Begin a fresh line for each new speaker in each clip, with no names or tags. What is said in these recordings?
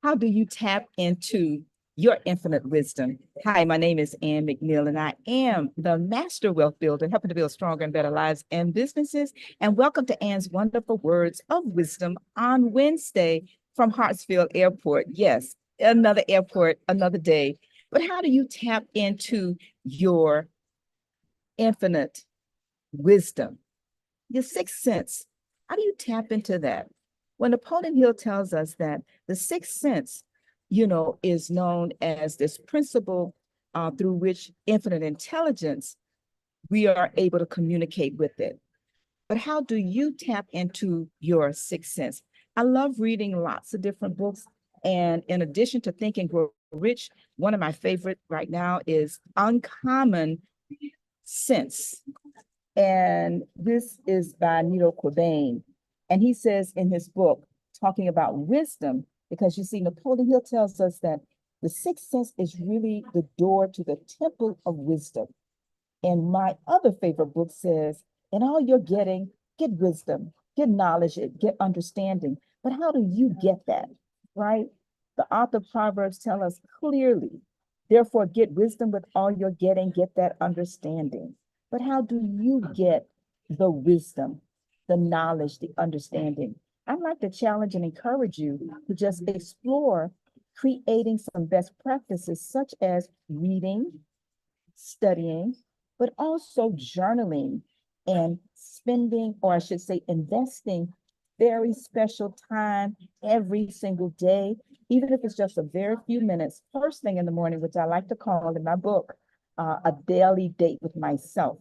How do you tap into your infinite wisdom? Hi, my name is Ann McNeil, and I am the Master Wealth Builder, helping to build stronger and better lives and businesses. And welcome to Ann's Wonderful Words of Wisdom on Wednesday from Hartsfield Airport. Yes, another airport, another day. But how do you tap into your infinite wisdom, your sixth sense? How do you tap into that? When Napoleon Hill tells us that the sixth sense, is known as this principle through which infinite intelligence, we are able to communicate with it. But how do you tap into your sixth sense? I love reading lots of different books. And in addition to Think and Grow Rich, one of my favorite right now is Uncommon Sense. And this is by Nito Qubein. And he says in his book, talking about wisdom, because you see, Napoleon Hill tells us that the sixth sense is really the door to the temple of wisdom. And my other favorite book says, in all you're getting, get wisdom, get knowledge, get understanding. But how do you get that, right? The author of Proverbs tell us clearly, therefore get wisdom with all you're getting, get that understanding. But how do you get the wisdom, the knowledge, the understanding? I'd like to challenge and encourage you to just explore creating some best practices, such as reading, studying, but also journaling and spending, or I should say, investing very special time every single day, even if it's just a very few minutes, first thing in the morning, which I like to call in my book, a daily date with myself.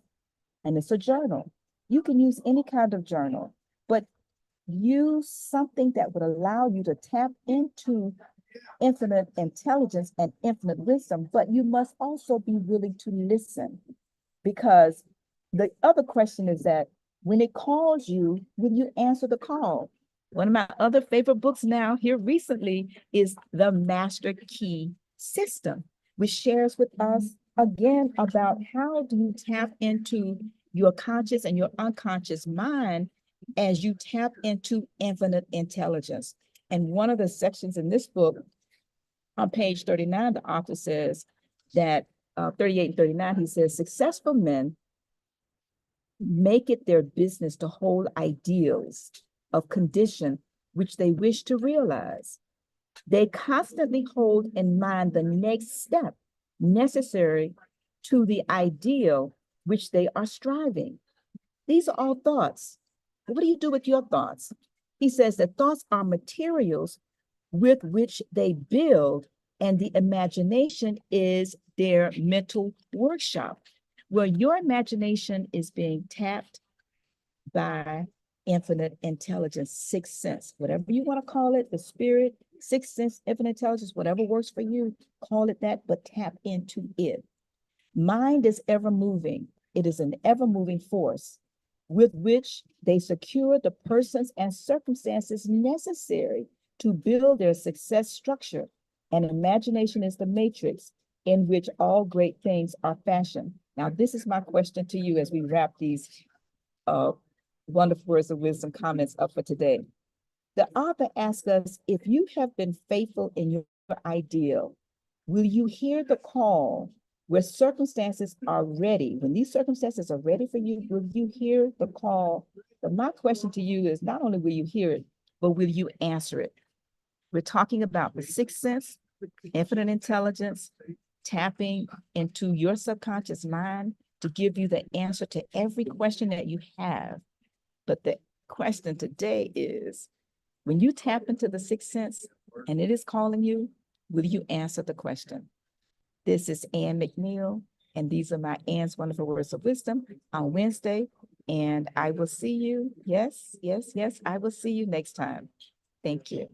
And it's a journal. You can use any kind of journal, but use something that would allow you to tap into infinite intelligence and infinite wisdom, but you must also be willing to listen, because the other question is that when it calls you, will you answer the call? One of my other favorite books now here recently is The Master Key System, which shares with us again about how do you tap into your conscious and your unconscious mind as you tap into infinite intelligence. And one of the sections in this book, on page 39, the author says that 38 and 39, he says, successful men make it their business to hold ideals of condition which they wish to realize. They constantly hold in mind the next step necessary to the ideal which they are striving. These are all thoughts. What do you do with your thoughts? He says that thoughts are materials with which they build, and the imagination is their mental workshop. Well, your imagination is being tapped by infinite intelligence, sixth sense, whatever you want to call it, the spirit, sixth sense, infinite intelligence, whatever works for you, call it that, but tap into it. Mind is ever moving. It is an ever moving force with which they secure the persons and circumstances necessary to build their success structure. And imagination is the matrix in which all great things are fashioned. Now, this is my question to you as we wrap these wonderful words of wisdom comments up for today. The author asks us, if you have been faithful in your ideal, will you hear the call where circumstances are ready? When these circumstances are ready for you, will you hear the call? But my question to you is, not only will you hear it, but will you answer it? We're talking about the sixth sense, infinite intelligence, tapping into your subconscious mind to give you the answer to every question that you have. But the question today is, when you tap into the sixth sense and it is calling you, will you answer the question? This is Ann McNeil, and these are my Ann's Wonderful Words of Wisdom on Wednesday. And I will see you. Yes, yes, yes. I will see you next time. Thank you.